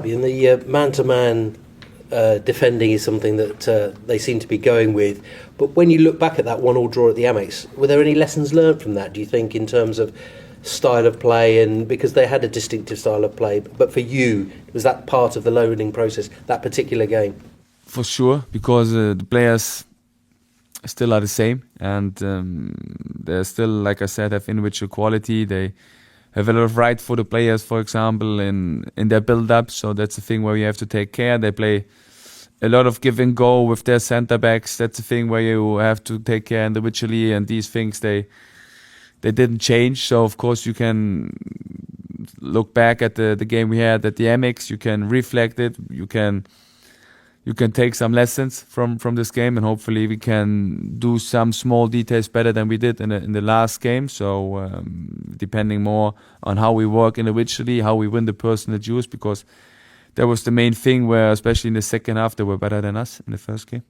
And the man-to-man defending is something that they seem to be going with. But when you look back at that 1-1 draw at the Amex, were there any lessons learned from that, do you think, in terms of style of play? And because they had a distinctive style of play, but for you, was that part of the learning process, that particular game? For sure, because the players still are the same, and they're still, like I said, have individual quality. They have a lot of right for the players, for example, in their build-up. So that's the thing where you have to take care. They play a lot of give and go with their centre backs. That's the thing where you have to take care individually. And these things they didn't change. So of course you can look back at the game we had at the Amex. You can reflect it. You can take some lessons from this game, and hopefully we can do some small details better than we did in the last game. So depending more on how we work individually, how we win the personal duels, because that was the main thing where, especially in the second half, they were better than us in the first game.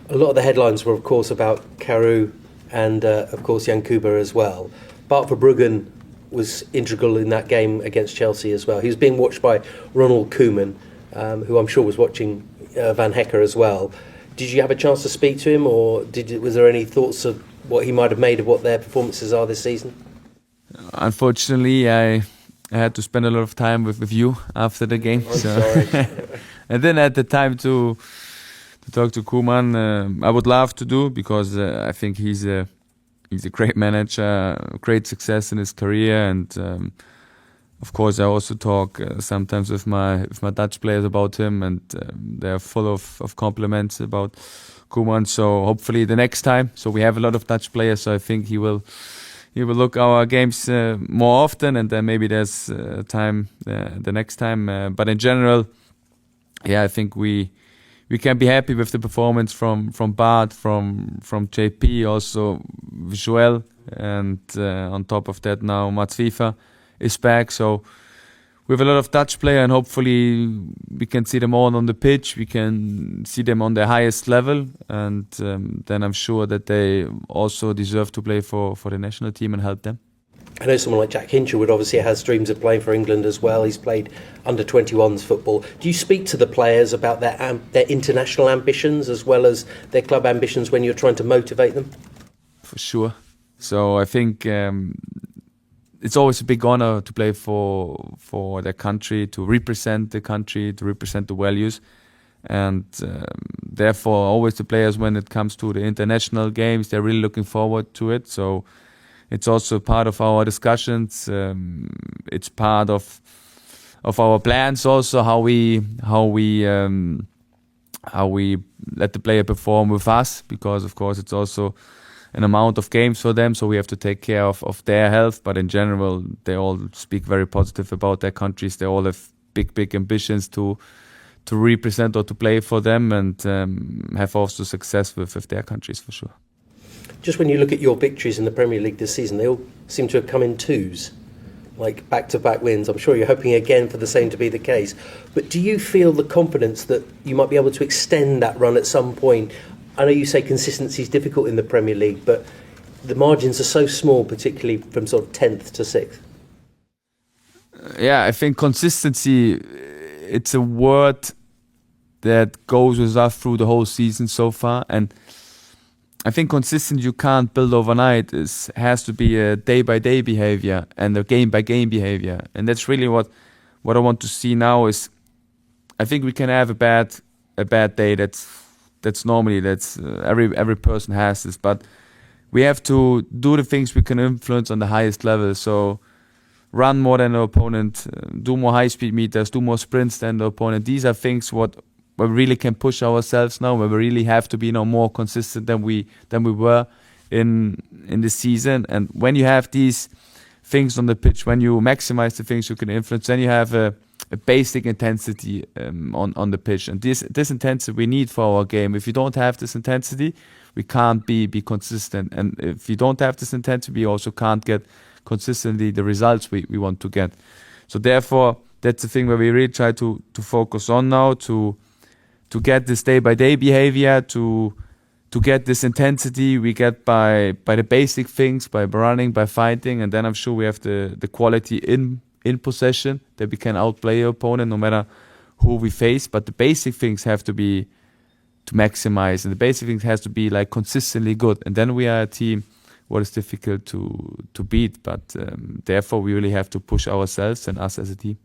A lot of the headlines were, of course, about Carew and, of course, Jan Kuba as well. Bart Verbruggen was integral in that game against Chelsea as well. He was being watched by Ronald Koeman, who I'm sure was watching Van Hecker as well. Did you have a chance to speak to him, or was there any thoughts of what he might have made of what their performances are this season? Unfortunately, I had to spend a lot of time with you after the game. I'm sorry. And then at the time to talk to Koeman, I would love to do, because I think he's a great manager, great success in his career, and of course, I also talk sometimes with my Dutch players about him, and they're full of compliments about Koeman. So hopefully the next time. So we have a lot of Dutch players, so I think he will look our games more often, and then maybe there's time the next time. But in general, yeah, I think we can be happy with the performance from Bart, from JP, also Joel, and on top of that now Mats Fifa is back. So we have a lot of Dutch players, and hopefully we can see them all on the pitch. We can see them on their highest level, and then I'm sure that they also deserve to play for the national team and help them. I know someone like Jack Hinchelwood obviously has dreams of playing for England as well. He's played under 21s football. Do you speak to the players about their international ambitions as well as their club ambitions when you're trying to motivate them? For sure. So I think it's always a big honor to play for their country, to represent the country, to represent the values. And therefore, always the players, when it comes to the international games, they're really looking forward to it. So it's also part of our discussions. It's part of our plans also, how we let the player perform with us, because of course it's also an amount of games for them, so we have to take care of their health. But in general, they all speak very positive about their countries. They all have big ambitions to represent or to play for them, and have also success with their countries for sure. Just when you look at your victories in the Premier League this season, they all seem to have come in twos, like back-to-back wins. I'm sure you're hoping again for the same to be the case. But do you feel the confidence that you might be able to extend that run at some point? I know you say consistency is difficult in the Premier League, but the margins are so small, particularly from sort of 10th to 6th. Yeah, I think consistency, it's a word that goes with us through the whole season so far. And I think consistency you can't build overnight. Has to be a day-by-day behavior and a game-by-game behavior. And that's really what I want to see now is, I think we can have a bad day. That's normally every person has this, but we have to do the things we can influence on the highest level. So run more than the opponent, do more high-speed meters, do more sprints than the opponent. These are things where we really can push ourselves now, where we really have to be more consistent than we were in the season. And when you have these things on the pitch, when you maximize the things you can influence, then you have a basic intensity on the pitch. And this intensity we need for our game. If you don't have this intensity, we can't be consistent. And if you don't have this intensity, we also can't get consistently the results we want to get. So therefore, that's the thing where we really try to focus on now, to get this day-by-day behavior, to get this intensity we get by the basic things, by running, by fighting, and then I'm sure we have the quality in in possession, that we can outplay your opponent no matter who we face. But the basic things have to be to maximize, and the basic things has to be like consistently good. And then we are a team what is difficult to beat. But therefore, we really have to push ourselves and us as a team.